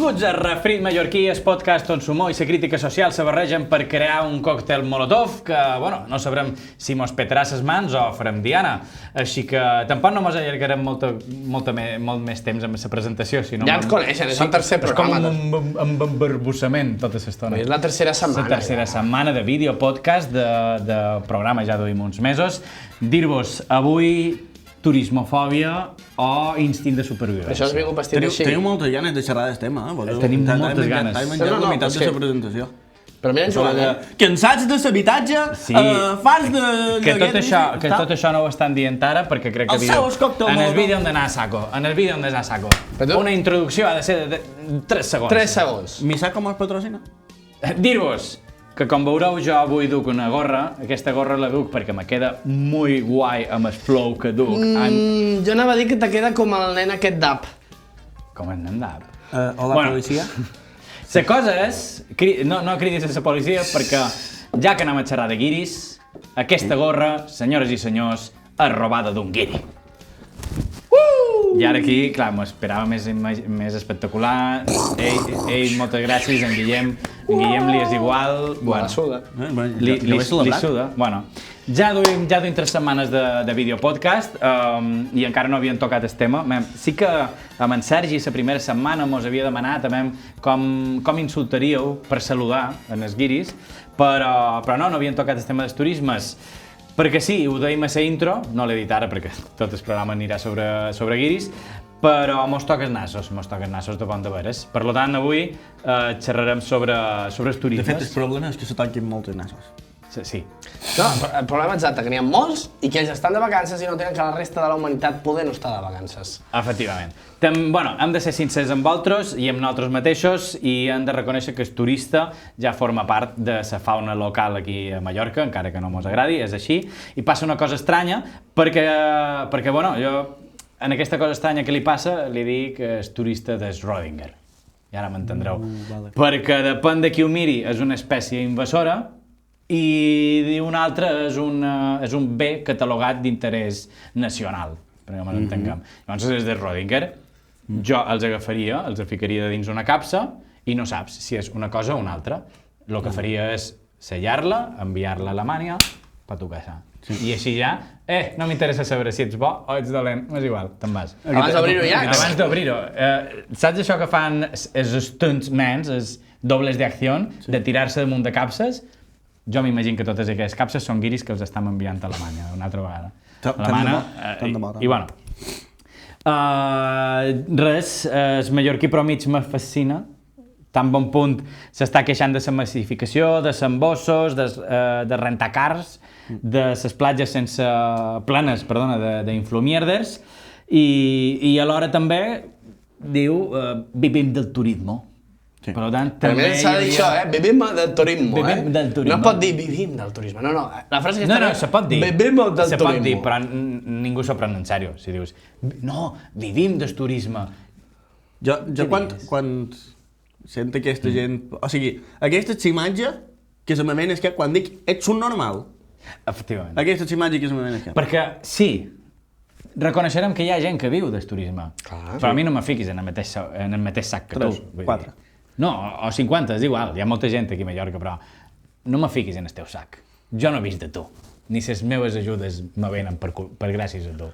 Benvinguts a Refrit Mallorquí, el podcast on l'humor i la crítica social se barregen per crear un còctel molotov que, bueno, no sabrem si mos petarà les mans o farem diana. Així que tampoc no mos allargarem molt més temps amb la presentació. Ja ens coneixen, és el tercer programa. És com un embarbussament tota l'estona. És la tercera setmana. La tercera setmana de vídeo, podcast, de programa, ja duim uns mesos. Dir-vos, avui, turismofòbia o instint de supervivència. Això has vingut vestit així. Teniu moltes ganes de xerrar del tema, eh? Tenim moltes ganes. T'he menjat la meitat de la presentació. Però mira, Joan, cansats de l'habitatge, fars de... Que tot això no ho estan dient ara, perquè crec que en el vídeo hem d'anar a saco. Una introducció ha de ser de 3 segons. 3 segons. Mi saco mos patrocina? Dir-vos que, com veureu, jo avui duc una gorra. Aquesta gorra la duc perquè me queda muy guai amb el flow que duc. Jo anava a dir que te queda com el nen aquest d'app. Com el nen d'app? Hola, policia. La cosa és... No cridis a la policia perquè, ja que anem a xerrar de guiris, aquesta gorra, senyores i senyors, és robada d'un guiri. I ara aquí, clar, m'ho esperava més espectacular. Ei, moltes gràcies, en Guillem li és igual. Bueno, suda. Li suda. Bueno, ja duim 3 setmanes de videopodcast i encara no havien tocat el tema. Sí que amb en Sergi la primera setmana mos havia demanat com insultaríeu per saludar en els guiris, però no havien tocat el tema dels turismes. Perquè sí, ho deim a la intro, no l'he dit ara perquè tot el programa anirà sobre guiris, però mos toca els nassos de bon de veres. Per tant, avui xerrarem sobre els turismes. De fet, el problema és que se tanquin molts nassos. Sí. No, el problema exacte, que n'hi ha molts i que ells estan de vacances i no tenen que la resta de la humanitat poder no estar de vacances. Efectivament. Bueno, hem de ser sincers amb vosaltres i amb nosaltres mateixos i hem de reconèixer que el turista ja forma part de la fauna local aquí a Mallorca, encara que no mos agradi, és així. I passa una cosa estranya perquè bueno, jo en aquesta cosa estranya que li passa li dic que és turista de Schrödinger. I ara m'entendreu. Vale. Perquè depèn de qui ho miri, és una espècie invasora i un altre és un bé catalogat d'interès nacional, perquè ens entenguem. Llavors, és de Schrödinger. Jo els agafaria, els ficaria dins una capsa i no saps si és una cosa o una altra. El que faria és sellar-la, enviar-la a Alemanya per tu casa. I així ja, no m'interessa saber si ets bo o ets dolent, m'és igual, te'n vas. Abans d'obrir-ho ja. Abans d'obrir-ho. Saps això que fan els stuntsmans, els dobles d'acció, de tirar-se damunt de capses? Jo m'imagino que totes aquestes capses són guiris que els estem enviant a Alemanya una altra vegada. Tant de bo. I bueno, res, el mallorquí però mig me fascina. Tan bon punt s'està queixant de la massificació, de s'embossos, de rentar cars, de les platges plenes d'influmierders i alhora també diu vivim del turisme. Sí. Per tant, també s'ha de dir això, vivim del turisme. Vivim del turisme. No pot dir vivim del turisme, no. La frase que no, se pot dir. Vivim del turisme. Se pot dir, però ningú s'ho pren en sèrio. Si dius, no, vivim del turisme. Jo quan sent aquesta gent... O sigui, aquesta imatge que se m'amena és que quan dic ets un normal. Efectivament. Aquesta imatge que se m'amena és que... Perquè, sí, reconeixerem que hi ha gent que viu del turisme. Clar, però a mi no me fiquis en el mateix sac que tu. 3, 4. No, o 50, és igual. Hi ha molta gent aquí a Mallorca, però no me fiquis en el teu sac. Jo no he vist de tu. Ni les meves ajudes me venen per gràcies a tu.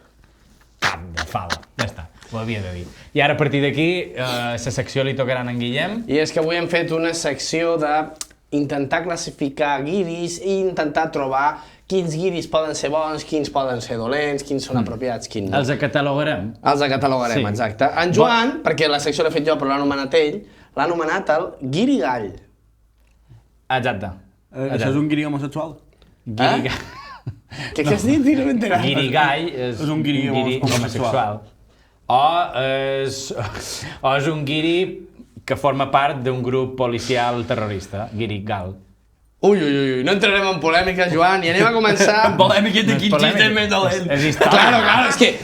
Cap de fava. Ja està, ho havia de dir. I ara, a partir d'aquí, la secció li tocarà a en Guillem. I és que avui hem fet una secció d'intentar classificar guiris i intentar trobar quins guiris poden ser bons, quins poden ser dolents, quins són apropiats, quins no. Els catalogarem. Els catalogarem, sí. Exacte. En Joan, perquè la secció l'he fet jo però l'ha anomenat ell, l'ha anomenat el guiri gall. Exacte. Això és un guiri homosexual? Guiri gall. Què has dit? No m'he enterat. Guiri gall és un guiri homosexual. O és un guiri que forma part d'un grup policial terrorista, guiri gal. Ui, no entrarem en polèmica, Joan, i anem a començar... En polèmica de quin xiste més dolent. Claro, és que...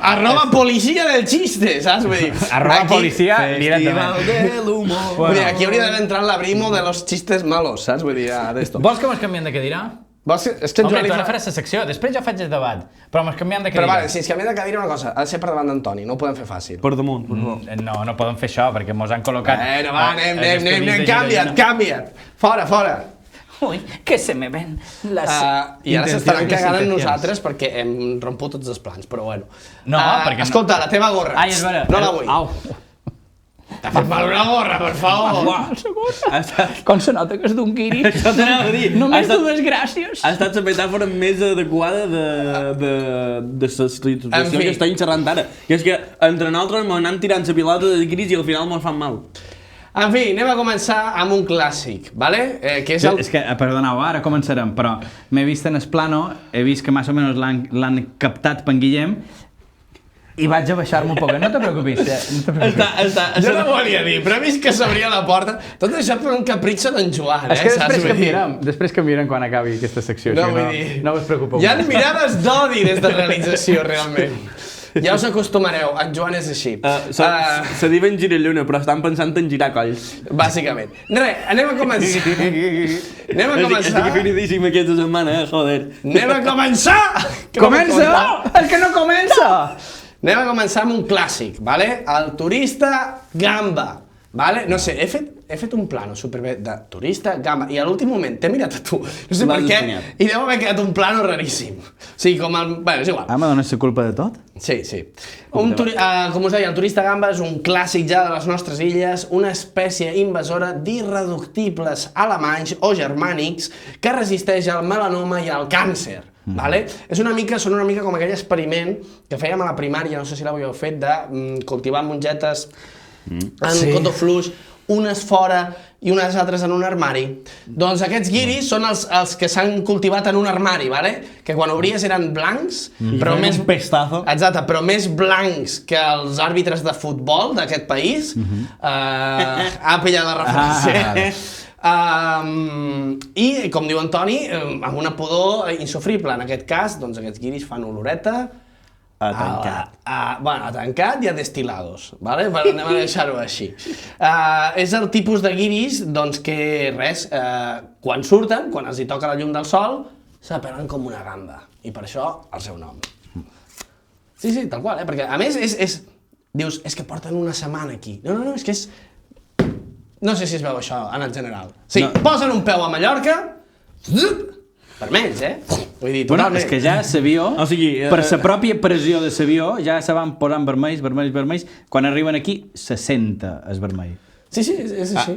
Arroba policia del xiste, saps? Vull dir, arroba policia directament. Festival de l'humor. Vull dir, aquí hauria d'haver entrat la brimo de los chistes malos, saps? Vull dir, d'esto. Vols que mos canviem de què dirà? És que en Home, Joan tu li ara fa... faràs la secció, després jo faig el debat, però ens canviem de Però cadira. vale, si ens canviem de cadira, una cosa, ha de ser per davant d'Antoni, no ho podem fer fàcil. Per damunt, per favor. No podem fer això, perquè mos han col·locat... Va, anem, canvia't. Fora. Ui, que se me ven les... I ara s'estaran cagant en intencions. nosaltres perquè hem romput tots els plans, però bueno. No, perquè... Escolta, la teva gorra. Ai, és vera. No la vull. Au. T'ha fet mal una gorra, per favor. Com se nota que és d'un guiri? Això t'anava a dir. Només dues gràcies. Ha estat la metàfora més adequada de la situació que estem xerrant ara. Que és que entre nosaltres ens anem tirant la pilota de guiris i al final ens fan mal. En fi, anem a començar amb un clàssic, vale? Que és el... És que, perdoneu, ara començarem, però m'he vist en el plano, he vist que més o menys l'han captat per en Guillem i vaig a baixar-me un poc. No te preocupis, no te preocupis. Jo no volia dir, però he vist que s'obria la porta. Tot això per un capritxo d'en Joan, És que saps? després canviarem quan acabi aquesta secció. No, vull dir... No us preocupeu. Hi ha mirades d'odi des de realització, realment. Ja us acostumareu, en Joan és així. Se diuen giralluna, però estan pensant en girar colls. Bàsicament. Res, anem a començar. Estic afinidíssim aquesta setmana, joder. Anem a començar! Comença! És que no comença! Anem a començar amb un clàssic, vale? El turista gamba. Vale? No sé, he fet un plano superbé de turista, gamba, i a l'últim moment t'he mirat a tu, no sé per què, i deu haver quedat un plano raríssim. O sigui, com el... Bueno, és igual. Ah, me dones la culpa de tot? Sí. Com us deia, el turista gamba és un clàssic ja de les nostres illes, una espècie invasora d'irreductibles alemanys o germànics que resisteix al melanoma i al càncer. Vale? Són una mica com aquell experiment que fèiem a la primària, no sé si l'havíeu fet, de cultivar mongetes en coto fluix, unes fora i unes altres en un armari. Doncs aquests guiris són els que s'han cultivat en un armari, vale? Que quan obries eren blancs, però més... Un pestazo. Exacte, però més blancs que els àrbitres de futbol d'aquest país. Ha pillat la referència. I, com diu Antoni, amb una pudor insofrible. En aquest cas, doncs aquests guiris fan oloreta a tancat. A tancat i a destilados, vale? Anem a deixar-ho així. És el tipus de guiris doncs, que, res, quan surten, quan els hi toca la llum del sol, s'apel·len com una gamba. I per això el seu nom. Sí, tal qual, perquè a més dius, és que porten una setmana aquí. No, és que és... No sé si es veu això en el general. Sí, posen un peu a Mallorca, vermells, Vull dir, bueno, és que ja l'avió, o sigui, per la pròpia pressió de l'avió, ja se van posant vermells, quan arriben aquí, se senta el vermell. Sí, és així.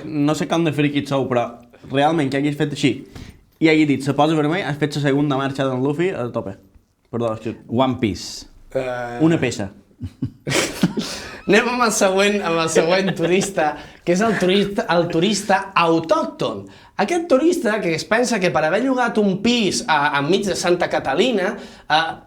No sé com de friquit sou, però realment que haguis fet així i haguis dit, se posa vermell, has fet la segunda marxa d'en Luffy a tope. Perdó, One Piece. Una peça. Anem amb el següent turista, que és el turista autòcton. Aquest turista que es pensa que per haver llogat un pis enmig de Santa Catalina,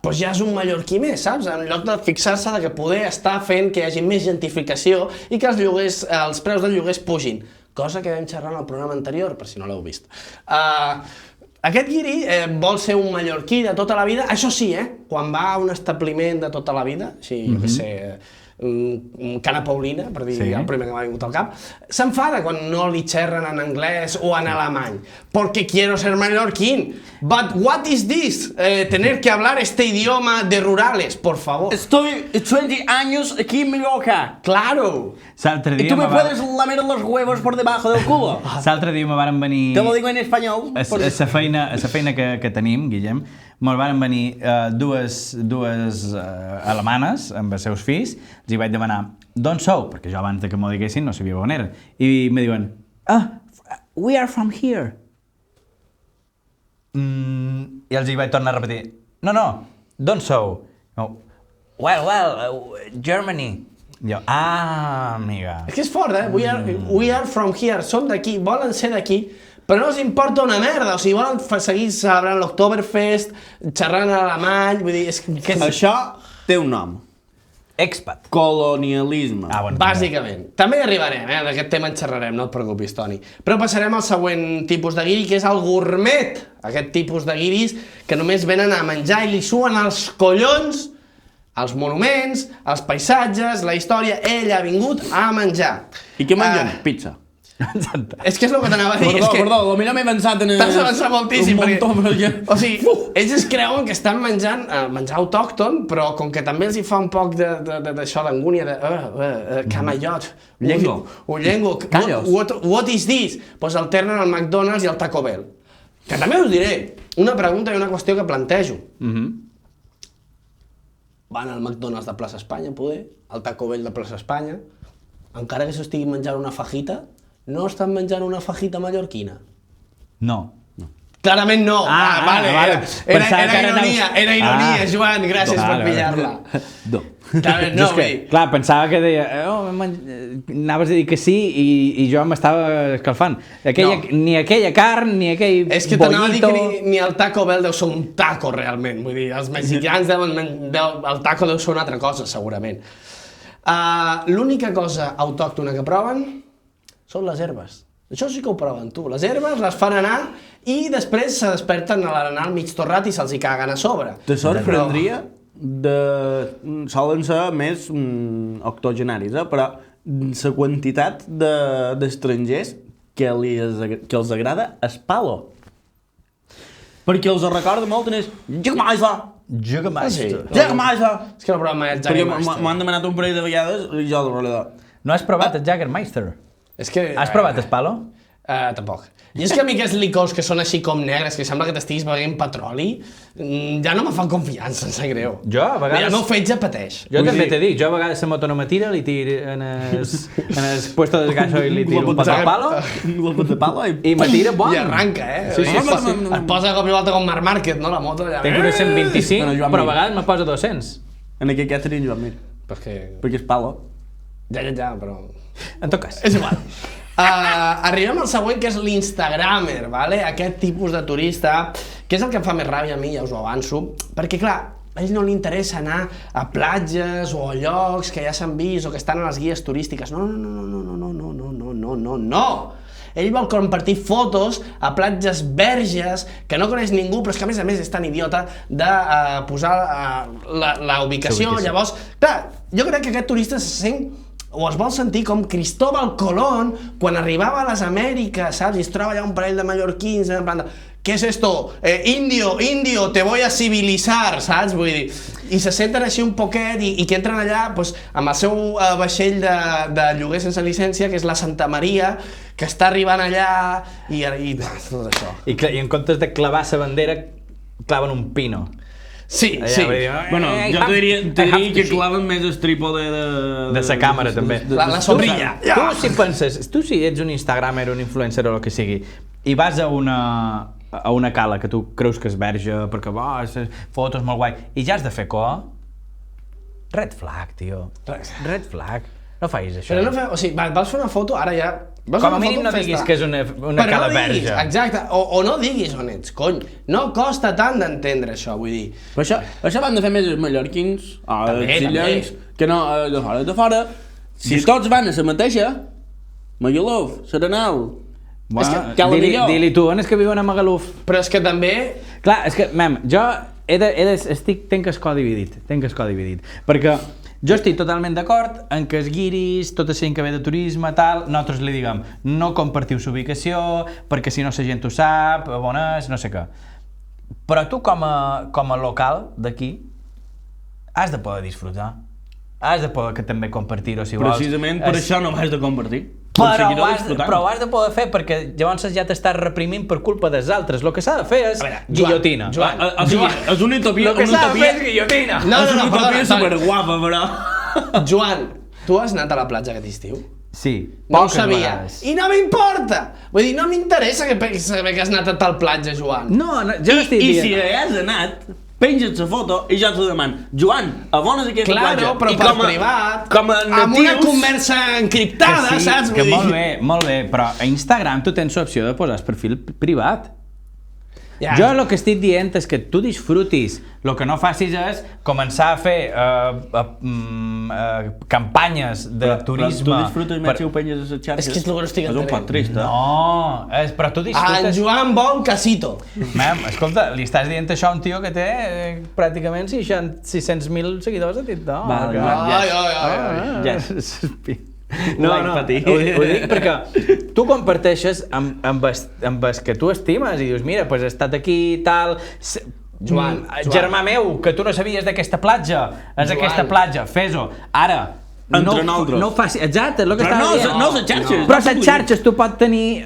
doncs ja és un mallorquí més, saps? En lloc de fixar-se que poder estar fent que hi hagi més gentrificació i que els preus dels lloguers pugin. Cosa que vam xerrar en el programa anterior, per si no l'heu vist. Aquest guiri vol ser un mallorquí de tota la vida, això sí, quan va a un establiment de tota la vida, així, jo què sé, Cana Paulina, per dir el primer que m'ha vingut al cap, s'enfada quan no li xerren en anglès o en alemany. Porque quiero ser mallorquín. But what is this? Tener que hablar este idioma de rurales, por favor. Estoy 20 años aquí en Mallorca. Claro. ¿Y tú me puedes lamer los huevos por debajo del culo? L'altre dia me varen venir... Te lo digo en español. La feina que tenim, Guillem, me'l van venir dues alemanes amb els seus fills, els hi vaig demanar d'on sou, perquè jo abans que m'ho diguessin no sabia on era, i me diuen we are from here. I els hi vaig tornar a repetir no, d'on sou? Well, Germany. Jo, amiga. És que és fort, we are from here, som d'aquí, volen ser d'aquí, però no els importa una merda, o sigui, volen seguir celebrant l'Oktoberfest, xerrant en alemany, vull dir, és que... Això té un nom. Expat. Colonialisme. Bueno, bàsicament. També hi arribarem, d'aquest tema en xerrarem, no et preocupis, Toni. Però passarem al següent tipus de guiri, que és el gourmet. Aquest tipus de guiris que només venen a menjar i li suen els collons els monuments, els paisatges, la història. Ell ha vingut a menjar. I què mengen? Pizza. És que és el que t'anava a dir. Perdó, potser m'he avançat en... T'has avançat moltíssim, perquè... O sigui, ells es creuen que estan menjant menjar autòcton, però com que també els hi fa un poc d'això d'angúnia, camallot, ullengo, what is this? Doncs alternen el McDonald's i el Taco Bell. Que també us diré, una pregunta i una qüestió que plantejo. Van al McDonald's de Plaça Espanya, poder, al Taco Bell de Plaça Espanya, encara que s'estiguin menjant una fajita, no estan menjant una fajita mallorquina? No. Clarament no. Vale. Era ironia, Joan, gràcies per pillar-la. No. No, clar, pensava que deia... anaves a dir que sí i jo m'estava escalfant. Ni aquella carn, ni aquell bollito... És que t'anava a dir que ni el Taco Bell deu ser un taco, realment. Vull dir, els mexicans el taco deu ser una altra cosa, segurament. L'única cosa autòctona que proven són les herbes. Això sí que ho proven, tu. Les herbes les fan anar i després se desperten a l'arenal mig torrat i se'ls hi caguen a sobre. Te sorprendria solen ser més octogenaris, però la quantitat d'estrangers que els agrada és palo. Perquè els recorda molt en el Jägermeister. Jägermeister. És que no provem mai el Jägermeister. M'han demanat un parell de vegades i jo de verdad. No has provat el Jägermeister? Has provat el palo? Tampoc. I és que a mi aquests licors que són així com negres, que sembla que t'estiguis beguent petroli, ja no me fan confiança, em sap greu. Jo, a vegades... El meu fetge pateix. Jo també t'he dit, jo a vegades la moto no me tira, li tiro en el puesto de gasoil li tiro un pot de palo i me tira bon. I arranca, Sí. Et posa cop i volta com Marc Márquez, no, la moto allà. Tenc una 125, però a vegades me posa 200. En aquest cas tenim Joan Mir. Perquè és palo. Ja, però... En tot cas. És igual. Arribem al següent, que és l'Instagramer, vale? Aquest tipus de turista, que és el que em fa més ràbia a mi, ja us ho avanço, perquè clar, a ells no li interessa anar a platges o a llocs que ja s'han vist o que estan a les guies turístiques. No. Ell vol compartir fotos a platges verges que no coneix ningú, però és que a més és tan idiota de posar la ubicació. Llavors, clar, jo crec que aquest turista se sent o es vol sentir com Cristóbal Colón quan arribava a les Amèriques, saps? I es troba allà un parell de mallorquins en plan de ¿qué es esto? Indio, te voy a civilizar, saps? Vull dir, i se senten així un poquet i que entren allà amb el seu vaixell de lloguer sense llicència, que és la Santa Maria, que està arribant allà i tot això. I en comptes de clavar la bandera, claven un pino. Sí. Bueno, jo te diria que claven més el trípode de la càmera, també. La sombrilla. Tu si ets un instagramer, un influencer o el que sigui, i vas a una cala que tu creus que és verge, perquè fotos molt guai, i ja has de fer red flag, tio. Red flag. No facis això. Però no feu, o sigui, vols fer una foto, ara ja... Com a mínim no diguis que és una cala verge. Exacte, o no diguis on ets, cony. No costa tant d'entendre això, vull dir. Però això van de fer més els mallorquins, els sillons, que no, de fora. Si tots van a la mateixa, Magaluf, Serenal... Di-li tu, on és que viuen a Magaluf? Però és que també... Clar, és que, jo tenc el cor dividit, perquè jo estic totalment d'acord en que els guiris, tota la gent que ve de turisme, tal, nosaltres li diguem, no compartiu l'ubicació, perquè si no la gent ho sap, on és, no sé què. Però tu com a local d'aquí has de poder disfrutar, has de poder també compartir-ho si vols. Precisament per això no ho has de compartir. Però ho has de poder fer, perquè llavors ja t'estàs reprimint per culpa dels altres. El que s'ha de fer és guillotina. És una utopia... El que s'ha de fer és guillotina. És una utopia superguapa, però... Joan, tu has anat a la platja aquest estiu? Sí. No ho sabia. I no m'importa! Vull dir, no m'interessa saber que has anat a tal platja, Joan. No, jo no estic dient... I si has anat... penja't la foto i jo t'ho demano. Joan, a on és aquesta platja? Claro, però per privat, amb una conversa encriptada, saps? Que molt bé, però a Instagram tu tens l'opció de posar el perfil privat. Jo el que estic dient és que tu disfrutis, el que no facis és començar a fer campanyes de turisme... Però tu disfrutes més si ho penyes a les xarxes? És que és el que no estic entenent. És un poc trist, eh? No, però tu disfrutes... En Joan vol casito. Escolta, li estàs dient això a un tio que té pràcticament 600.000 seguidors a TikTok. Ai. No, ho dic perquè tu comparteixes amb el que tu estimes i dius, mira, doncs he estat aquí i tal... Joan, germà meu, que tu no sabies d'aquesta platja, és aquesta platja, fes-ho. Ara, no ho faci... Exacte, és el que estava dient. No les xarxes. Però les xarxes tu pots tenir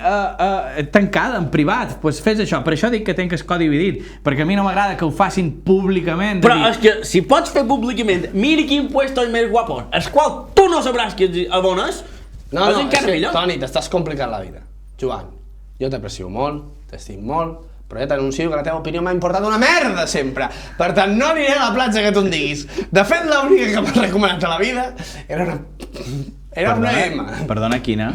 tancada, en privat, doncs fes això. Per això dic que tenc el codi dividit, perquè a mi no m'agrada que ho facin públicament. Però és que si pots fer públicament, mira quin puesto és més guapo, el qual tu no sabràs on és, és encara millor. Toni, t'estàs complicant la vida. Joan, jo t'aprecio molt, t'estim molt, però ja t'anuncio que la teva opinió m'ha importat una merda sempre. Per tant, no aniré a la platja que tu em diguis. De fet, l'única que m'has recomanat a la vida era una M. Perdona, quina?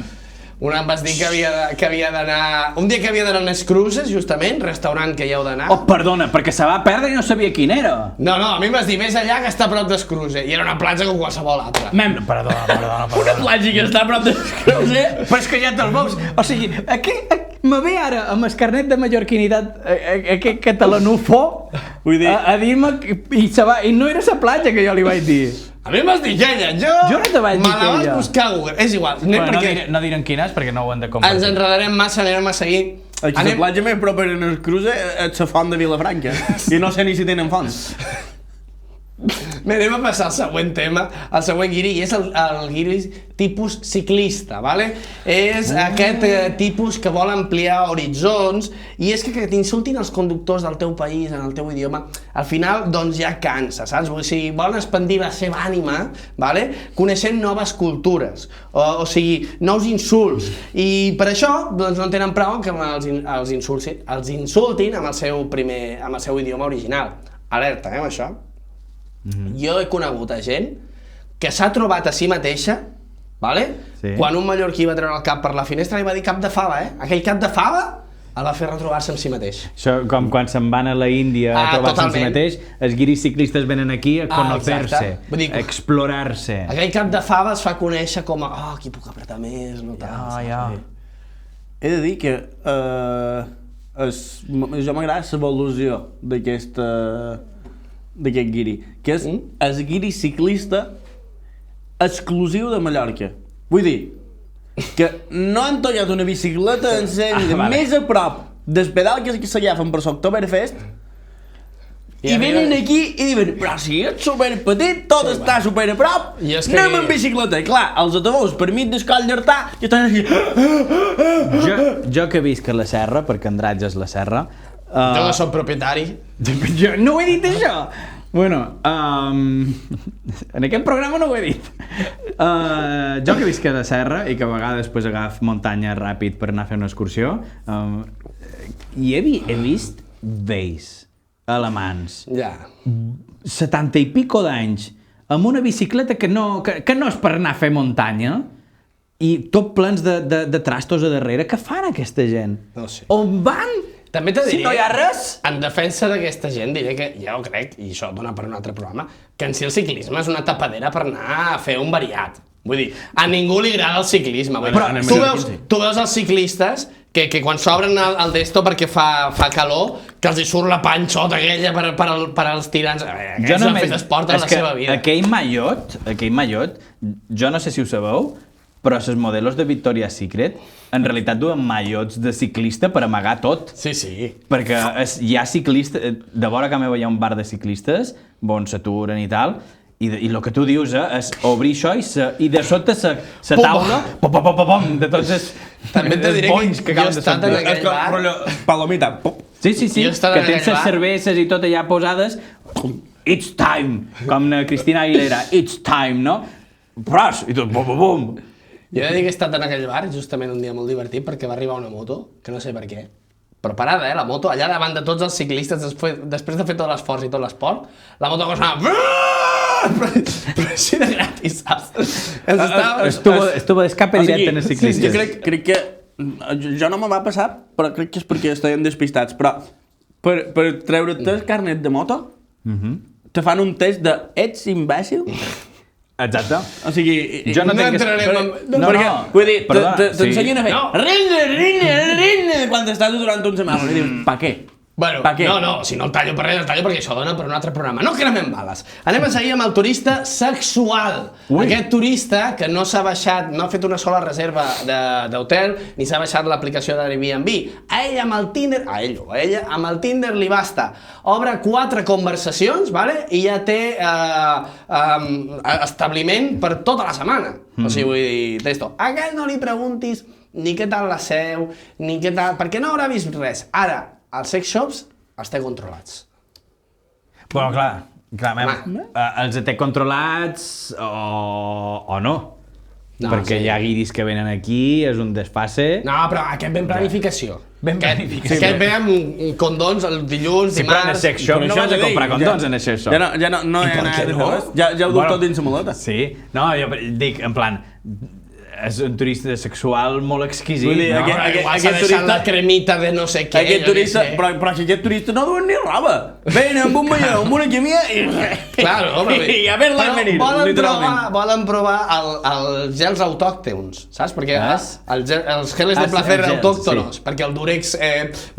Una em vas dir que havia d'anar... Un dia que havia d'anar a les Cruces, justament, restaurant que hi heu d'anar. Oh, perdona, perquè se va perdre i no sabia quin era. No, a mi em vas dir més allà que està a prop d'Escruce, i era una platja com qualsevol altra. Perdona. Una platja que està a prop d'Escruce? Però és que ja te'l veus. O sigui, me ve ara amb el carnet de mallorquinitat aquest catalanufo a dir-me i no era la platja que jo li vaig dir. A mi m'has dit ella, jo no te vaig dir me la vas buscar a Google, és igual. No direm quines perquè no ho hem de compartir. Ens enredarem massa, anirem a seguir. Aquí la platja més propera en el cruce és la font de Vilafranca i no sé ni si tenen fonts. Bé, anem a passar al següent tema, al següent guiri, i és el guiri tipus ciclista, ¿vale? És aquest tipus que vol ampliar horitzons, i és que t'insultin els conductors del teu país, en el teu idioma, al final, doncs ja cansa, saps? O sigui, volen expandir la seva ànima, ¿vale? Coneixent noves cultures, o sigui, nous insults, i per això, doncs no en tenen prou que els insultin amb el seu idioma original. Alerta, amb això. Jo he conegut a gent que s'ha trobat a si mateixa, vale? Sí. Quan un mallorquí va treure el cap per la finestra i va dir cap de fava, aquell cap de fava el va fer retrobar-se amb si mateix. Això com quan se'n van a la Índia a trobar-se amb si mateix, els guiris ciclistes venen aquí a conocer-se, a explorar-se. Aquell cap de fava es fa conèixer com a aquí puc apretar més, no tal. He de dir que jo m'agrada l'evolució d'aquest guiri, que és el guiri ciclista exclusiu de Mallorca. Vull dir, que no han tallat una bicicleta en sèrie més a prop del pedal que s'agafen per l'Oktoberfest i venen aquí i diuen, però si ets superpetit, tot està super a prop, anem en bicicleta. I clar, els atabous per mig del Coll d'Artà i estan aquí. Jo que visc a la serra, perquè Andratx és la serra, jo no soc propietari. Jo no ho he dit això! Bueno, en aquest programa no ho he dit. Jo que visc a la serra i que a vegades agafo muntanya ràpid per anar a fer una excursió, i he vist vells alemans, 70 i pico d'anys, amb una bicicleta que no és per anar a fer muntanya, i tot plens de trastos a darrere. Què fan aquesta gent? No sé. On van? També te diré, si no hi ha res? En defensa d'aquesta gent, diré que jo crec, i això dona per un altre programa, que en si el ciclisme és una tapadera per anar a fer un variat. Vull dir, a ningú li agrada el ciclisme. Però tu veus els ciclistes que quan s'obren el desto perquè fa calor, que els hi surt la panxota aquella per als tirants. Aquests han fet esport en la seva vida. Aquell mallot, jo no sé si ho sabeu, però els modelos de Victoria's Secret en realitat duen mallots de ciclista per amagar tot. Sí. Perquè hi ha ciclistes, de vora que meva hi ha un bar de ciclistes on s'aturen i tal, i el que tu dius és obrir això i de sota la taula de tots els bonys que acaben de sortir. És com palomita. Sí, que tens les cerveses i tot allà posades. It's time! Com la Cristina Aguilera. It's time, no? Pros! I tot bum. Jo he de dir que he estat en aquell bar justament un dia molt divertit perquè va arribar una moto, que no sé per què, però parada, la moto, allà davant de tots els ciclistes, després de fer tot l'esforç i tot l'esport, la moto sonava... Però així de gratis, saps? Estuvo d'escape directe en els ciclistes. Jo crec que... Jo no me va passar, però crec que és perquè estàvem despistats, però per treure't el carnet de moto, te fan un test de ets imbècil? Exacte. O sigui... Jo no entrarem... Perquè, vull dir, t'ensenyen a fer... Rinne, quan t'estàs durant un semàfor i dius, pa què? Bueno, Per què? no, si no el tallo per res, el tallo perquè això dona per un altre programa. No cremem bales. Anem a seguir amb el turista sexual. Aquest turista que no s'ha baixat, no ha fet una sola reserva d'hotel, ni s'ha baixat l'aplicació d'Airbnb. A ell amb el Tinder, a ell o a ella, amb el Tinder li basta. Obre 4 conversacions, vale? I ja té establiment per tota la setmana. O sigui, vull dir, d'esto. A aquell no li preguntis ni què tal la seu, ni què tal... Perquè no haurà vist res. Ara, els sex shops els té controlats. Bueno, clar, els té controlats o no. Perquè hi ha guiris que venen aquí, és un desfase... No, però aquest ve en planificació. planificació. Aquest ve amb condons el dilluns, Sí, però en el dimarts... sex shop no vas a comprar condons en el sex shop. Ja no hi ha anat de res. Ja ho duc tot dins la maleta. Sí, no, jo dic, en plan, és un turista sexual molt exquisit, Vull dir, no? Igual s'ha deixat la cremita de no sé què. Aquest turista, però si aquest turista no duen ni roba. Venen amb un malló, amb una camia i... Claro, home, I a veure la venir, literalment. Volen provar els gels autòctons, saps? Perquè els geles de placer autòctonos, perquè el Durex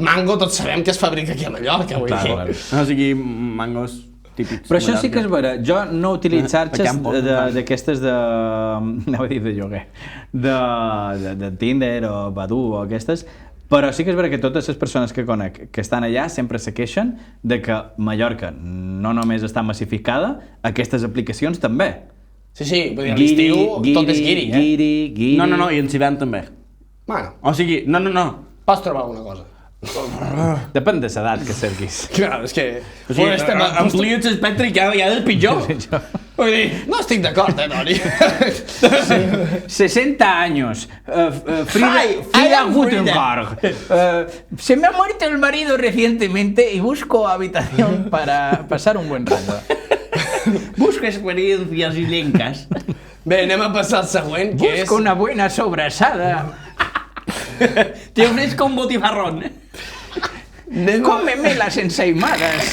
Mango tots sabem que es fabrica aquí a Mallorca, vull dir. O sigui, mangos típics. Però això sí que és vera, jo no utilitzo xarxes d'aquestes de... anava a dir de lloguer, de Tinder o Badoo o aquestes, però sí que és vera que totes les persones que conec que estan allà sempre se queixen de que Mallorca no només està massificada, aquestes aplicacions també. Sí, vull dir, a l'estiu tot és guiri, Guiri. No, i en Cibant també. Bueno, O sigui, no. pots trobar alguna cosa. Depèn de l'edat que cerquis. Clar, és que... O sigui, amplia't l'espectre i cada vegada és pitjor. Vull dir, no estic d'acord, Toni. 60 años. Frida Gutenberg. Se me ha muerto el marido recientemente y busco habitación para pasar un buen rato. Busca experiencias ilencas. Bé, anem a passar al següent, que és... Busco una buena sobrasada. Te ofrezco un botifarrón. Cómeme las ensaimadas.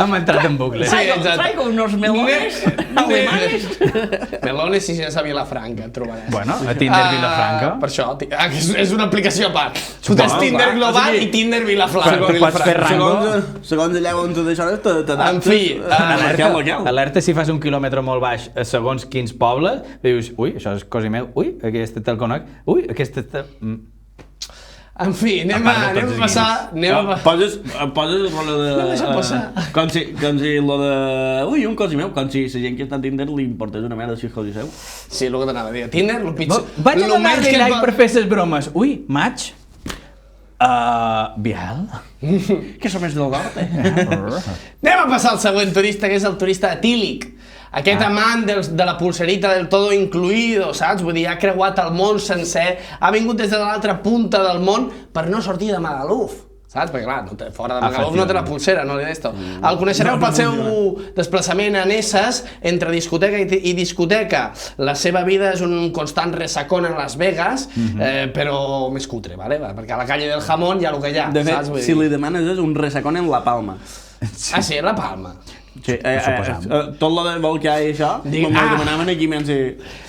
Hem entrat en bucle. Sí, exacte. Traigo unos melones alemanes. Melones si és a Vilafranca, et trobaràs. Bueno, a Tinder Vilafranca. Per això, és una aplicació a part. Tu tens Tinder Global i Tinder Vilafranca. Pots fer rango. Segons allà on tu deixaves, t'adaptes. En fi, Alerta si fas un quilòmetre molt baix a segons quins pobles, dius, ui, això és cosa meu, ui, aquesta te'l conec, ui, aquesta... En fi, anem a passar... Poses lo de... No deixa'm passar. Com si lo de... Ui, un cos meu, com si la gent que està a Tinder li importés una merda si és cos seu. Sí, el que t'anava a dir. Tinder, el pitjor... Vaig a donar-li like per fer les bromes. Ui, maig? Biel? Que som més del nord, Anem a passar al següent turista, que és el turista etílic. Aquest amant de la pulserita del todo incluido, saps? Vull dir, ha creuat el món sencer, ha vingut des de l'altra punta del món per no sortir de Magaluf. Saps? Perquè clar, fora de Magaluf no té la pulsera, no li d'esto. El coneixereu pel seu desplaçament en esses entre discoteca i discoteca. La seva vida és un constant resacón en Las Vegas, però més cutre, ¿vale? Perquè a la calle del Jamón hi ha el que hi ha. De fet, si li demanes és un resacón en La Palma. Ah, sí, en La Palma. Sí, tot lo de volcar i això, m'ho demanaven aquí menys...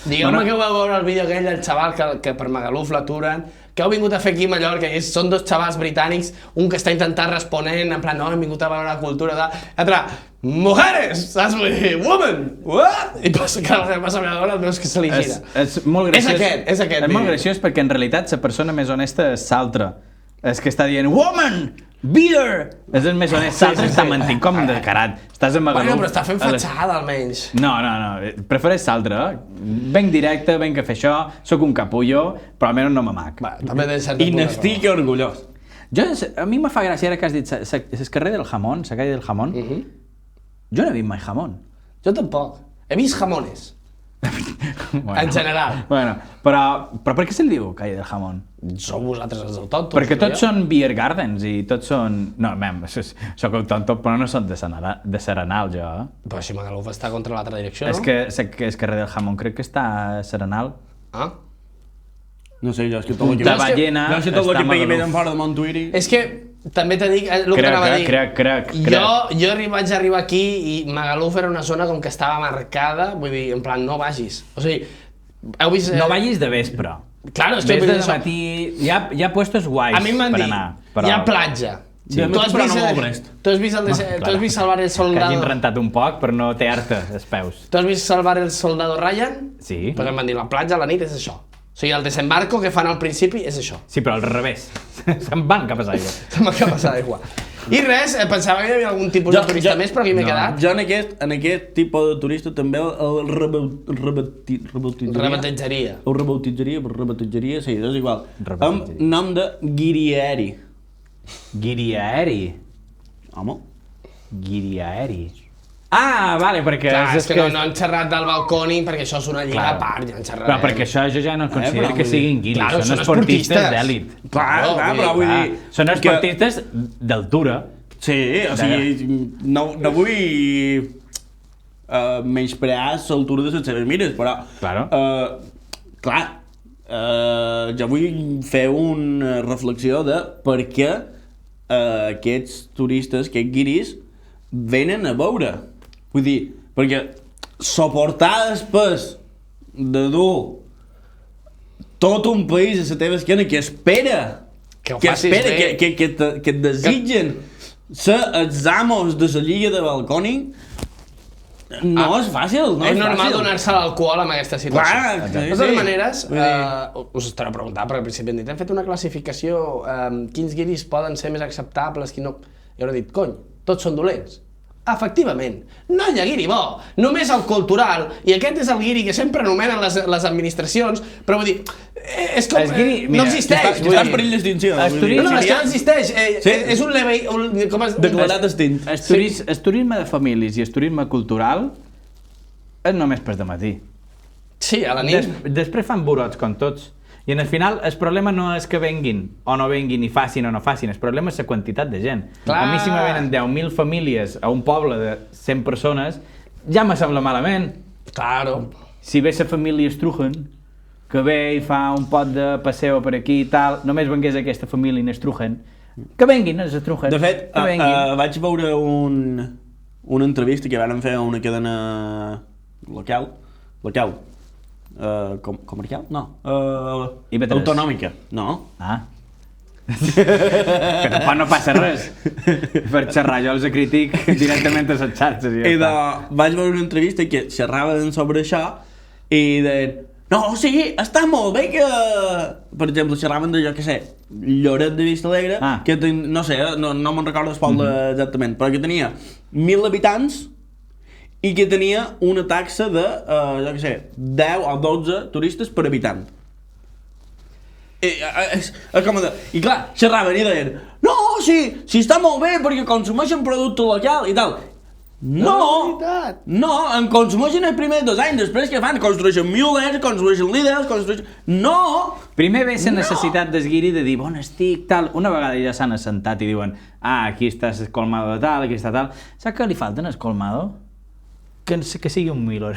Digueu-me que vau veure el vídeo aquell del xaval que per Magaluf l'aturen, que heu vingut a fer aquí a Mallorca, i són dos xavals britànics, un que està intentant responent, en plan, no, hem vingut a veure la cultura, l'altre, mujeres, saps? Vull dir, woman, what? I passa que la veure el veus que se li gira. És molt graciós. És aquest És molt graciós perquè en realitat la persona més honesta és l'altra. És que està dient, woman! Beer! És el més honest, l'altre està mentint com un descarat. Estàs a Magaluf... Bueno, però està fent fatxada, almenys. No, prefereix l'altre. Venc directe, venc a fer això, sóc un capullo, però almenys no m'amac. També de certa I n'estic orgullós. A mi me fa gràcia, ara que has dit, el carrer del jamón, la calle del jamón, jo no he vist mai jamón. Jo tampoc. He vist jamones. En general. Bueno, però per què se'l diu calle del jamón? Sou vosaltres els autòctons. Perquè tots són beer gardens i tots són... No, soc autòcton, però no són de Serenal, jo. Però si Magaluf està contra l'altra direcció, no? És que el carrer del jamón crec que està a Serenal. Ah? No sé, jo és que tot el que... De Ballena està a Magaluf. Fora de Montuiri. És que també t'he dit el que anava a dir. Crec. Jo vaig arribar aquí i Magaluf era una zona com que estava marcada, vull dir, en plan, no vagis. O sigui, heu vist... No vagis de vespre. Claro, és que Ves de això. matí... Hi ha puestos guais A mi m'han per dit, anar. hi ha platja. Sí. Tu has Però vist, no molt Brest. tu has vist Salvar el Que Soldado... hagin rentat un poc per no tear-te els peus. Tu has vist Salvar el Soldado Ryan? Sí. Pues em van dir, la platja a la nit és això. O sigui, el desembarco que fan al principi és això. Sí, però al revés. Se'n van cap a l'aigua. Se m'ha passat d'aigua. I res, pensava que hi havia algun tipus de turista més, però aquí m'he quedat. Jo en aquest tipus de turista també el rebautitzaria. Rebatejaria. O rebautitzaria, sí, és igual. Rebautitzaria. Amb nom de guirieri. Guiriaeri. Home. Guiriaeri. Ah, vale, perquè... Clar, és que no han xerrat del balconi perquè això és una lliga Clar. a part, ja han xerrat. Però perquè això jo ja no considero però que vull siguin dir- guiris, Claro, són són esportistes esportistes. d'èlit. Clar, però vull Clar, dir... són esportistes d'altura. Sí, o sigui, no vull menysprear l'altura de les seves mires, però... Claro. Clar, jo vull fer una reflexió de per què aquests turistes, aquests guiris, venen a veure. Vull dir, perquè suportar el pes de dur tot un país a la teva esquena que espera, Que ho que facis espera, bé. que et desitgen ser els amos de la lliga de balcòning, no és fàcil, no És és normal fàcil. donar-se l'alcohol en aquesta situació. Clar, De sí, totes sí. maneres, Vull dir- us estaré preguntant, perquè al principi hem dit, hem fet una classificació, quins guiris poden ser més acceptables, quins no... I hauré dit, cony, tots són dolents. Efectivament, no hi ha guiri bo, només el cultural, i aquest és el guiri que sempre anomenen les administracions, però vull dir, és com... El guiri, no mira, existeix. Està vull en dir. perill d'extinció. Els vull dir. No, no, és que no existeix. Sí. És un leve... Com es... Declarat extint. El turisme de famílies i el turisme cultural és només per de matí. Sí, a la nit. Després fan burots, com tots. I al final el problema no és que venguin o no venguin i facin o no facin, el problema és la quantitat de gent. Clar. A mi si me venen 10.000 famílies a un poble de 100 persones, ja me sembla malament. Claro. Si ve la família Strugen, que ve i fa un pot de passeo per aquí i tal, només vengués aquesta família en Strugen, que venguin els Strugen. De fet, que venguin. vaig veure una entrevista que van fer a una cadena local, comercial? No. IB3. Autonòmica. No. Ah. Que tampoc no passa res. Per xerrar jo els critic directament a les xarxes i ja I està. vaig veure una entrevista que xerraven sobre això i deien, no, sí, està molt bé que... Per exemple, xerraven de, jo què sé, Lloret de Vistalegre, que no sé, no me'n recordo el poble exactament, però que tenia 1.000 habitants i que tenia una taxa de, jo què sé, 10 o 12 turistes per habitant. I clar, xerraven i deien, no, sí està molt bé perquè consumeixen producte local i tal. No, en consumeixen els primers 2 anys, després que fan? Construeixen Müller, construeixen Lidl, construeixen... No! Primer ve la necessitat d'esguiri de dir, bon estic, tal. Una vegada ja s'han assentat i diuen, aquí està el colmado de tal, aquí està tal. Saps què li falten al colmado? Que sigui un Müller.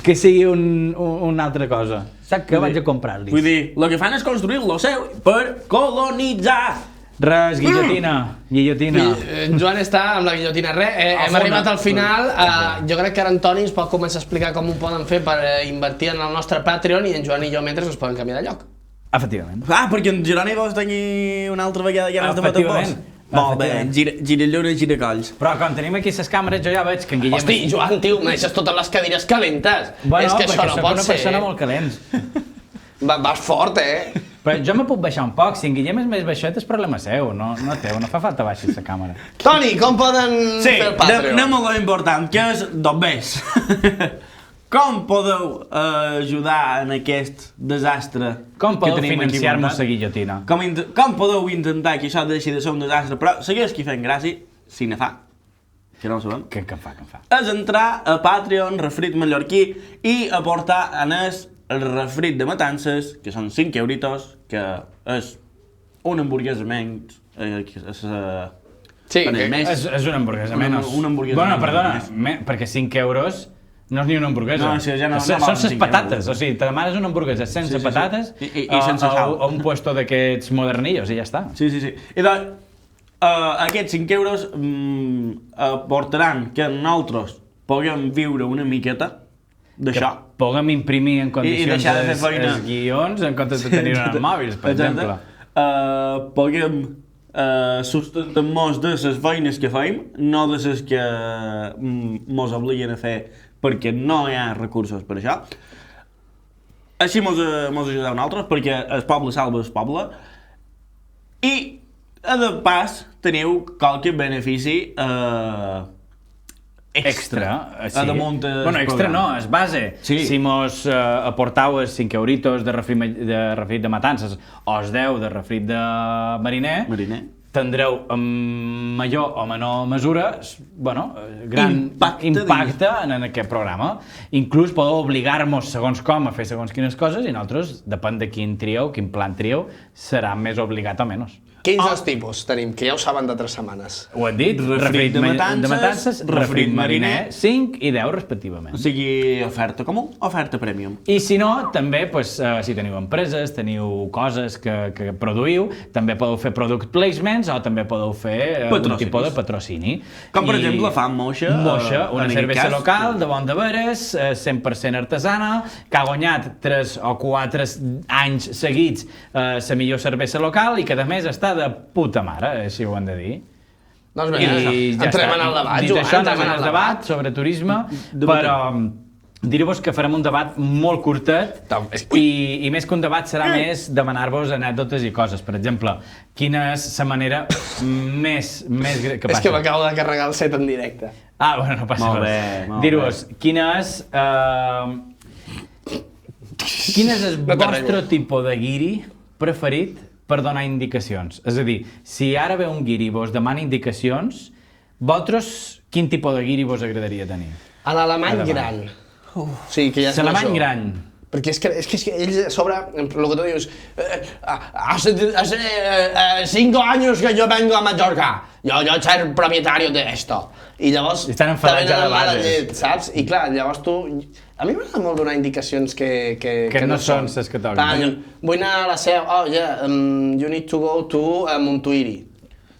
Que sigui una altra cosa. Saps què? Vaig a comprar-li. Vull dir, el que fan és construir lo seu per colonitzar. Res, guillotina. En Joan està amb la guillotina. Hem arribat al final. Jo crec que ara Antoni ens pot començar a explicar com ho poden fer per invertir en el nostre Patreon i en Joan i jo mentre ens poden canviar de lloc. Efectivament. Perquè en Geroni vols tenir una altra vegada ganes de matar pors. Molt bé, gira lluna, gira colls. Però quan tenim aquí les càmeres jo ja veig que en Guillem... Hosti, Joan, tio, me deixes totes les cadires calentes. És que això no pot una ser. persona molt calents. Vas fort, Però jo me puc baixar un poc. Si en Guillem és més baixet és problema seu, no teu. No fa falta baixar la càmera. Toni, com poden fer el Patreon? Anem a lo important, que és bombers. Com podeu ajudar en aquest desastre Com que podeu tenim aquí financiar-nos muntat? la guillotina? Com podeu intentar que això deixi de ser un desastre, però segueix qui fent gràcia, si ne fa, que no ho sabem, Què em fa? és entrar a Patreon, Refrit Mallorquí, i aportar en el refrit de matances, que són 5 euritos, que és una hamburguesa menys, Sí, és una hamburguesa menys. Una hamburguesa bueno, menys. perdona, perquè 5 euros no és ni una hamburguesa. No, això ja no Són valen ses 5 patates, euros. o sigui, te demanes una hamburguesa sense patates I sense sal. a un puesto d'aquests modernillos i ja està. Sí. I doncs, aquests 5 euros aportaran que nosaltres puguem viure una miqueta d'això. Puguem imprimir en condicions deixar de fer feina. els guions en comptes de tenir en els mòbils, per exemple. Puguem sustentar-nos de les feines que fem, no de les que mos obliguen a fer perquè no hi ha recursos per això. Així mos ajudeu nosaltres, perquè el poble salva el poble. I, de pas, teniu qualque benefici extra. Sí. A damunt bueno, extra no, és base. Sí. Si mos aportau els 5 euritos de refrit de matances o els 10 de refrit de mariner, tindreu en major o menor mesura gran impacte en aquest programa. Inclús podeu obligar-nos segons com a fer segons quines coses i nosaltres, depèn de quin trieu, quin plan trieu, serà més obligat o menys. Quins dos tipus tenim, que ja ho saben de 3 setmanes? Ho hem dit, refrit de matances, refrit mariner, 5 i 10 respectivament. O sigui, oferta comú, oferta premium. I si no, també, si teniu empreses, teniu coses que produïu, també podeu fer product placements o també podeu fer un tipus de patrocini. Com, per exemple, fan Moixa. Moixa, una cervesa local, de bon de veres, 100% artesana, que ha guanyat 3 o 4 anys seguits la millor cervesa local i que, a més, està de puta mare, si ho hem de dir. Doncs bé, entrem en el debat, Joan. Dit això, anem en el debat sobre turisme, però dir-vos que farem un debat molt curtet i més que un debat serà més demanar-vos anècdotes i coses. Per exemple, quina és la manera més... Què passa? És que m'acabo de carregar el set en directe. Ah, bueno, no passa res. Dir-vos, quina és el vostre tipus de guiri preferit per donar indicacions. És a dir, si ara ve un guiri i vos demana indicacions, vosaltres quin tipus de guiri vos agradaria tenir? A l'alemany gran. Sí, que ja és l'alemany gran. Perquè és que ells a sobre, el que tu dius, hace 5 años que yo vengo a Mallorca, yo ser propietario de esto. I llavors estan enfadats a la base, saps? I clar, llavors tu... A mi m'agrada molt donar indicacions que no són les que toquen. Vull anar a la seu, you need to go to Montuïri.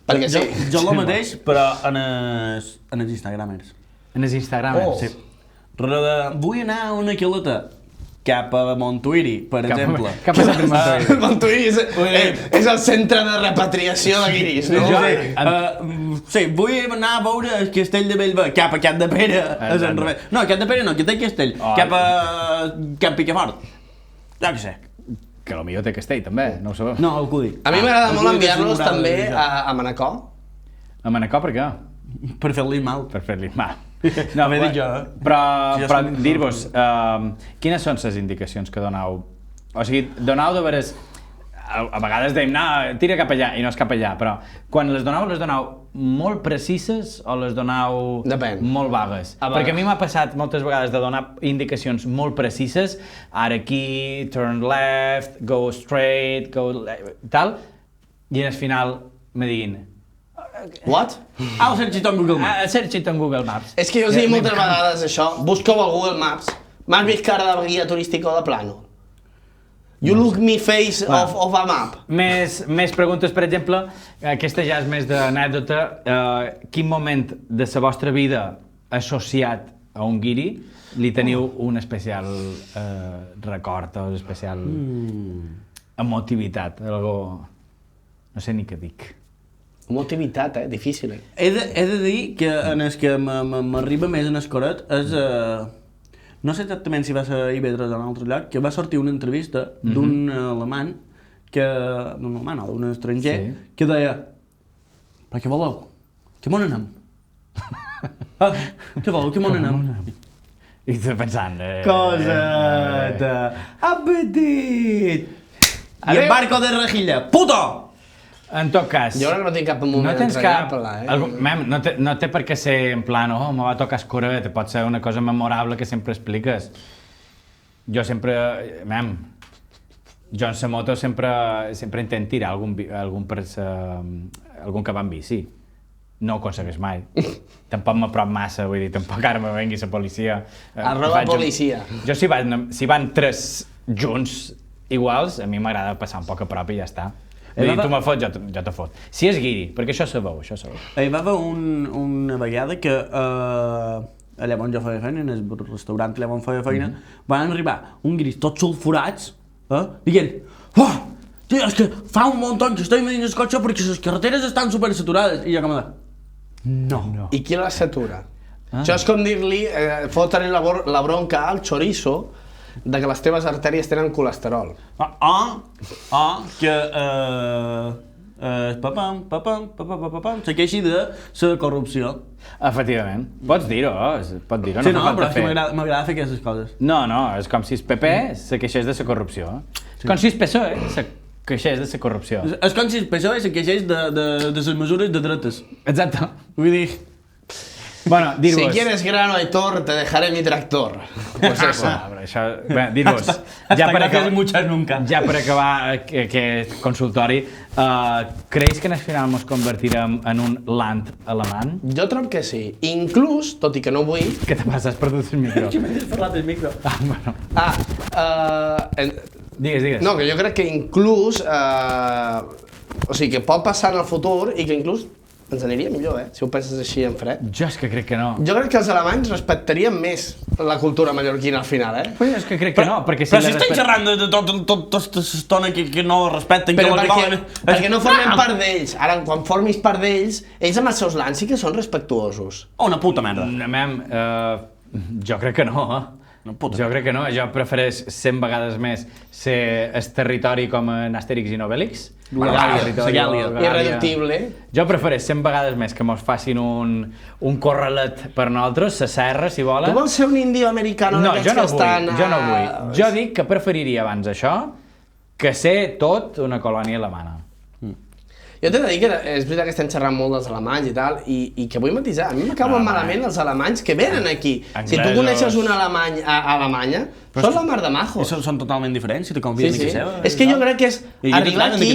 Perquè sí. Jo el mateix, però en els Instagramers. En els Instagramers? Sí. Vull anar a una quilota cap a Montuïri, per exemple. Què ha passat a Montuïri? Montuïri és el centre de repatriació de guiris, no? Sí, vull anar a veure el castell de Bellver, cap a Cap de Pere. No, Cap de Pere no, que té castell. Cap a Cap Picafort. Ja que sé. Que potser té castell, també, no ho sabeu. No, algú dic. A mi m'agrada molt enviar-los també a Manacor. A Manacor per què? Per fer-li mal. Per fer-li mal. No, m'he dit jo. Però dir-vos, quines són les indicacions que donau? O sigui, donau de veres... A vegades dèiem, no, tira cap allà, i no és cap allà, però quan les donau molt precises o les donau molt vagues? Perquè a mi m'ha passat moltes vegades de donar indicacions molt precises, ara aquí, turn left, go straight, go tal, i al final me diguin... What? Ho cercit en Google Maps. Cercit en Google Maps. És que jo us dic moltes vegades això, busqueu al Google Maps, m'has vist cara de guia turística o de plano? You look me face of a map. Més preguntes, per exemple, aquesta ja és més d'anècdota. Quin moment de la vostra vida associat a un guiri li teniu un especial record o especial emotivitat? Algo... No sé ni què dic. Emotivitat, difícil. He de dir que en el que m'arriba més en el coret és... No sé exactament si va ser a Ivedres o en un altre lloc, que va sortir una entrevista d'un alemany, d'un alemany o d'un estranger, que deia: però què voleu? Que m'on anem? Què voleu? Que m'on anem? I tu pensant... Coseta! Apetit! I el barco de rejilla, puto! En tot cas... Jo no tinc cap moment entregable, No té per què ser en plan, me va tocar escoret, pot ser una cosa memorable que sempre expliques. Jo sempre... Jo en la moto sempre intent tirar algun que va en bici. No ho aconsegueix mai. Tampoc m'aprop massa, vull dir, tampoc ara me vengui la policia. Arroba policia. Jo si van 3 junts iguals, a mi m'agrada passar un poc a prop i ja està. Vull dir, tu me fots, jo te fot. Si és guiri, perquè això sabeu. Hi va haver una vegada que allà on jo feia feina, en el restaurant allà on feia feina, van arribar un gris tots sulfurats, dient, oh, tio, és que fa un munt que estem dins el cotxe perquè les carreteres estan supersaturades. I jo com de... No. I qui la satura? Això és com dir-li, fotre la bronca al chorizo de que les teves artèries tenen colesterol. Que se queixi de la corrupció. Efectivament. Pots dir-ho, Sí, no, però és que m'agrada fer aquestes coses. No, és com si el PP se queixés de la corrupció. És com si el PSOE se queixés de la corrupció. És com si el PSOE se queixés de les mesures de dretes. Exacte. Vull dir... Bueno, dir-vos... Si quieres grano, Aitor, te dejaré mi tractor. Pues eso. Bé, dir-vos... Ja per acabar aquest consultori, creus que en el final ens convertirem en un land alemany? Jo trobo que sí. Inclús, tot i que no vull... Què te passa? Has perdut el micro. Que m'he parlat del micro. Bueno. Digues. No, que jo crec que inclús... o sigui, que pot passar en el futur i que inclús ens aniria millor, si ho penses així en fred. Jo és que crec que no. Jo crec que els alemanys respectarien més la cultura mallorquina al final, Pues és que crec que no, perquè si estem xerrant de tota l'estona que no respecten... Però perquè no formem part d'ells. Ara, quan formis part d'ells, ells amb els seus lans sí que són respectuosos. Una puta merda. Jo crec que no, Jo crec que no, jo prefereix 100 vegades més ser el territori com en Astèrix i Obélix. Irreductible. Jo prefereix 100 vegades més que mos facin un corralet per nosaltres, la serra, si volen. Tu vols ser un índio americano d'aquests que estan... Jo no vull. Jo dic que preferiria abans això que ser tot una colònia alemana. Jo t'he de dir que és veritat que estem xerrant molt dels alemanys i tal, i que vull matisar. A mi m'acaben malament els alemanys que venen aquí. Si tu coneixes un alemany a Alemanya, són la mar de majos. Són totalment diferents, si te conviden a casa seva. És que jo crec que és arribar aquí...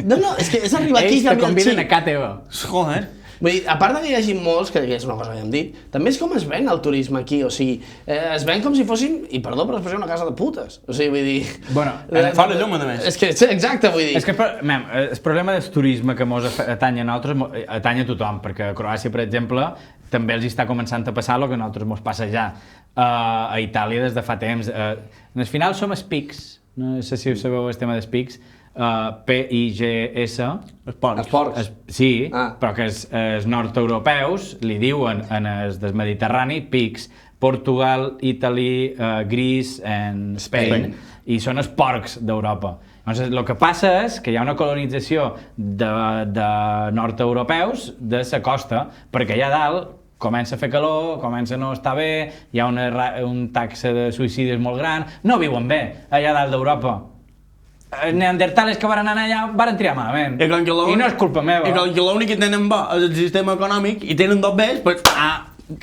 No, és que és arribar aquí i canviar el xip. Ells te conviden a casa teva. Joder. Vull dir, a part de que hi hagi molts, que és una cosa que ja hem dit, també és com es ven el turisme aquí, o sigui, es ven com si fossin, i perdó per l'expressió, una casa de putes. O sigui, vull dir... Bueno, fa la llum, a més. És que, exacte, vull dir... És que, el problema del turisme que mos atanya a nosaltres, atanya a tothom, perquè a Croàcia, per exemple, també els està començant a passar el que a nosaltres mos passa ja a Itàlia des de fa temps. Al final som espics, no sé si sabeu el tema d'espics, PIGS. Els porcs. Sí, però que els nord-europeus li diuen en els del Mediterrani pigs. Portugal, Italy, Greece and Spain. I són els porcs d'Europa. Llavors, el que passa és que hi ha una colonització de nord-europeus de la costa, perquè allà dalt comença a fer calor, comença a no estar bé, hi ha un taxa de suïcidis molt gran, no viuen bé allà dalt d'Europa. Neandertales que van anar allà van triar malament. I no és culpa meva. I com que l'únic que tenen bo és el sistema econòmic i tenen dos vells, doncs...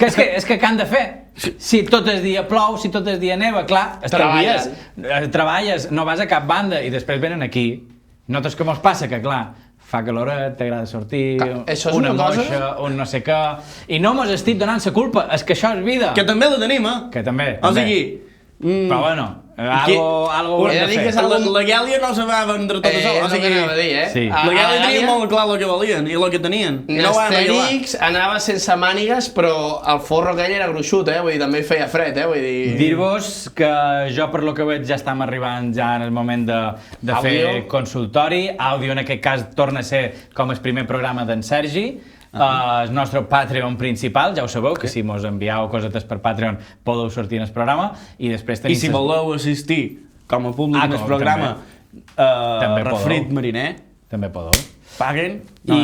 És que què han de fer? Si tot el dia plou, si tot el dia neva, clar, treballes, no vas a cap banda i després venen aquí. Nosaltres què mos passa? Que clar, fa caloret, t'agrada sortir, una moixa, un no sé què... I no mos estic donant la culpa, és que això és vida. Que també la tenim, Que també. O sigui... Però bueno, algo ho hem de fer. La Gàlia no se va vendre tot això. No anava a dir, Sí. La Gàlia tenia molt clar el que valien i el que tenien. L'Astèrix anava sense mànigues, però el forro aquell era gruixut, vull dir, també feia fred, vull dir... Dir-vos que jo, per lo que veig, ja estem arribant ja en el moment de fer consultori. Àudio, en aquest cas, torna a ser com el primer programa d'en Sergi. El nostre Patreon principal, ja ho sabeu, que si mos envieu cosetes per Patreon podeu sortir en el programa, i després tenim... I si voleu assistir com a públic en el programa Refrit Mariner, també podeu. Paguen. I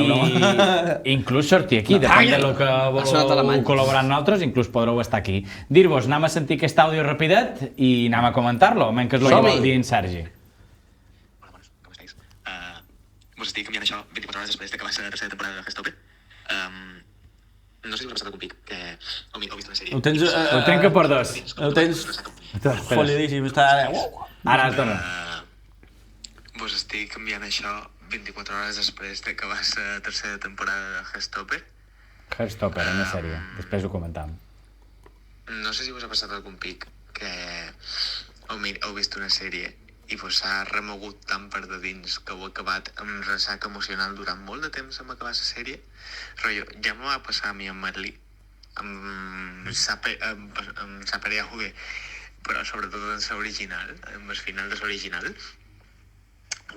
inclús sortir aquí, depèn del que voleu col·laborar amb nosaltres, inclús podreu estar aquí. Dir-vos, anem a sentir aquest àudio rapidet i anem a comentar-lo, almenys que és el que vol dir en Sergi. Hola, bones, com estàs? Vos estic canviant això 24 hores després de que va ser la tercera temporada de Gestope. No sé si us ha passat algun pic, que heu vist una sèrie... Ho trenca per dos. Ho tens folladíssim, està... Ara es dona. Vos estic canviant això 24 hores després de que va ser la tercera temporada de Gestope. Gestope, una sèrie. Després ho comentam. No sé si us ha passat algun pic, que heu vist una sèrie i vos ha remogut tant per de dins que heu acabat amb ressac emocional durant molt de temps amb acabar la sèrie. Rotllo, ja m'ho va passar a mi amb Merlí, em saparia bé, però sobretot en l'original, en el final de l'original,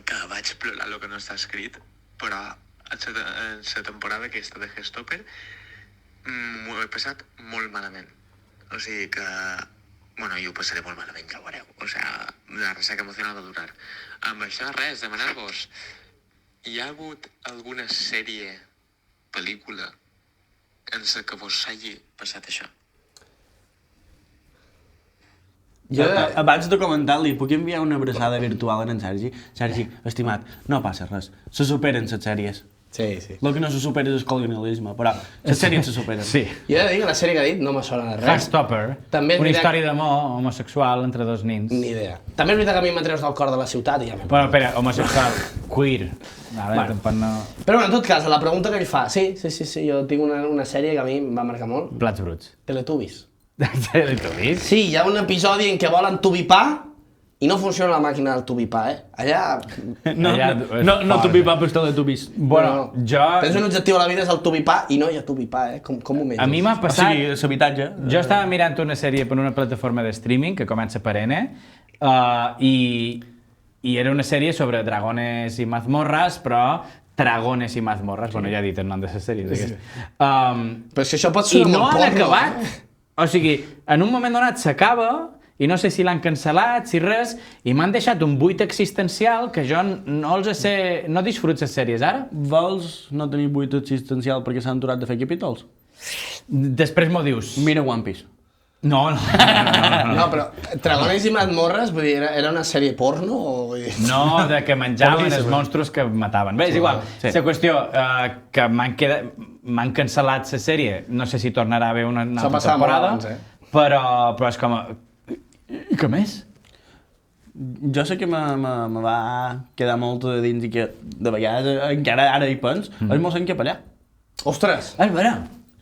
que vaig plorar el que no està escrit, però en la temporada aquesta de Gestopper m'ho he passat molt malament. O sigui que... Bueno, jo ho passaré molt malament, ja ho veureu. O sigui, la ressaca emocional va durar. Amb això, res, demanar-vos... Hi ha hagut alguna sèrie, pel·lícula, en la que vos hagi passat això? Abans de comentar, li puc enviar una abraçada virtual en Sergi? Sergi, estimat, no passa res. Se superen les sèries. Sí, sí. El que no se supera és el colonialisme, però les sèries se superen. Sí. Jo he de dir que la sèrie que ha dit no me sona de res. Heartstopper, També és una veritat- història d'amor homosexual entre dos nins. Ni idea. També és veritat que a mi m'atreus del cor de la ciutat i ja m'he... Bueno, espera, homosexual, queer. Vale, Bueno. tampoc no... Però bueno, en tot cas, a la pregunta que ell fa, sí, jo tinc una sèrie que a mi em va marcar molt. Plats bruts. Teletubbies. Teletubbies? Sí, hi ha un episodi en què volen tubipar i no funciona la màquina del tubipar, Allà... No tu pipapes teletubbies. Bueno, jo... Tens un objectiu a la vida, és el tubipar, i no hi ha tubipar, Com ho menges? A mi m'ha O passat... sigui, l'habitatge. Jo estava mirant una sèrie per una plataforma de streaming que comença per N i era una sèrie sobre dragones i mazmorras, però dragones i mazmorras. Bueno, ja he dit el nom de les sèries. Sí. Però és que això pot I ser no molt han porno. acabat. O sigui, en un moment donat s'acaba i no sé si l'han cancel·lat, si res, i m'han deixat un buit existencial que jo no els sé... No disfruto les sèries ara. Vols no tenir buit existencial perquè s'han aturat de fer capítols? Després m'ho dius. Mira One Piece. No. No, però Dragones i mazmorres, vull dir, era una sèrie porno o... Vull dir... No, de que menjaven els monstruos que mataven. Bé, és igual. Sí. La qüestió, que m'han cancel·lat la sèrie, no sé si tornarà a haver una altra passava molt temporada, abans, però és com... I què més? Jo sé que me va quedar molt de dins i que de vegades encara ara hi pens, és mossèn Capellà. Ostres! A veure,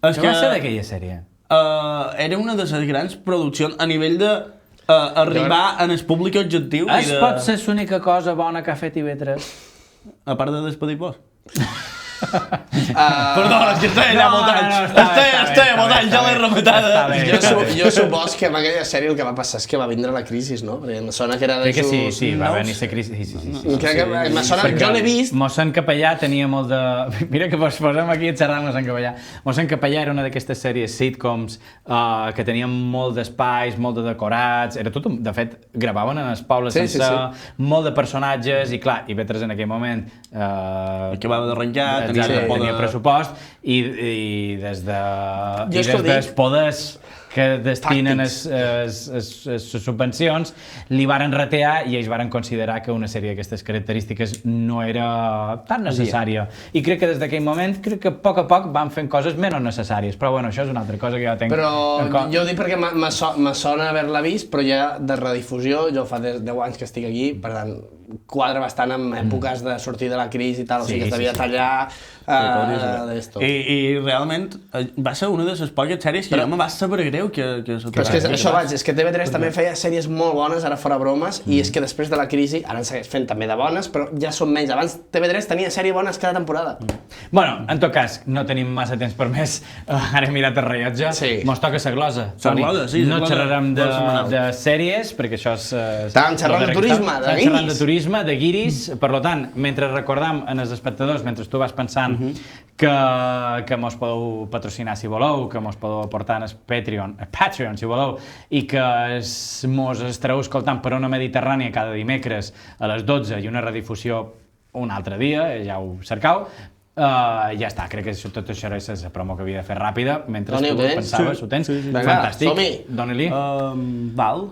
És què va que- ser d'aquella sèrie? Era una de les grans produccions a nivell de arribar en el públic objectiu i de... Pot ser l'única cosa bona que ha fet IB3? A part de despedir-vos. Perdó, és que estic allà votant. Estic votant, ja l'he repetada. Jo supos que amb aquella sèrie el que va passar és que va vindre la crisi, no? Perquè em sona que era de Crec que sí, just sí, va nous. venir la crisi. Sí. Crec que me sona, jo l'he vist. Mossèn Capellà tenia molt de... Mira que posem aquí a xerrar amb Mossèn Capellà. Mossèn Capellà era una d'aquestes sèries sitcoms que tenien molt d'espais, molt de decorats, era tot de fet, gravaven en els pobles Sí, sense sí. molt de personatges i clar, IB3 en aquell moment Acabava d'arrencar, tenia pressupost i des de... Jo és que ho dels dic. poders que destinen les subvencions, li varen ratear i ells varen considerar que una sèrie d'aquestes característiques no era tan necessària. I crec que des d'aquell moment, crec que a poc van fent coses menys necessàries. Però bueno, això és una altra cosa que jo tinc. Però jo ho dic perquè me sona haver-la vist, però ja de redifusió, jo fa 10 anys que estic aquí, per tant, quadra bastant amb èpoques de sortir de la crisi i tal, o sigui que es devia tallar d'esto. I realment va ser una de les poques sèries que jo me va saber greu que Però és que això vaig, és que TV3 també feia sèries molt bones, ara fora bromes, i és que després de la crisi, ara en segueix fent també de bones, però ja són menys. Abans TV3 tenia sèries bones cada temporada. Bueno, en tot cas, no tenim massa temps per més. Ara he mirat el rellotge. Sí. Mos toca la glosa. La glosa, sí, la No glosa. xerrarem Glosa setmanal. de sèries, perquè això és... Estàvem xerrant de turisme, de Estàvem xerrant guiris. de turisme, de guiris. Per tant, mentre recordam en els espectadors, mentre tu vas pensant que mos podeu patrocinar si voleu, que mos podeu aportar en el Patreon si voleu, i que mos estareu escoltant per Ona Mediterrània cada dimecres a les 12 i una redifusió un altre dia, ja ho cercau. Ja està, crec que tot això era la promo que havia de fer ràpida, mentre Toni, tu ho tens? pensaves, Sí. ho tens? Vinga, Fantàstic, som-hi. dona-li. Val.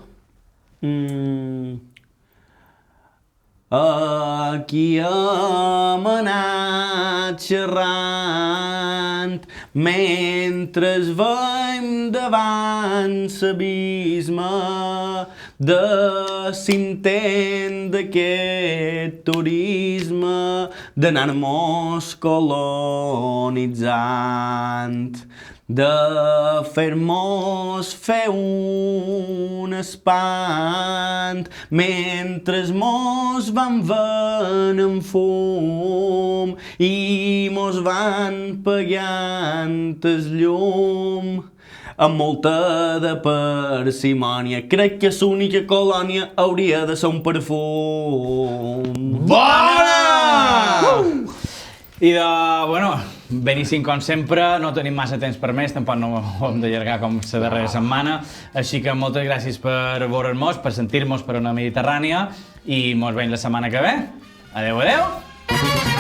Aquí hem anat xerrant mentre veiem davant l'abisme de l'intent d'aquest turisme d'anar-mos colonitzant, de fer-mos fer un espant mentre mos van venent en fum i mos van pagant el llum amb molta de parsimònia. Crec que l'única colònia hauria de ser un perfum. Bona! I bueno, beníssim com sempre, no tenim massa temps per més, tampoc no ho hem d'allargar com la darrera setmana, així que moltes gràcies per veure'ns, per sentir-nos per una Mediterrània i mos veiem la setmana que ve. Adeu, adeu!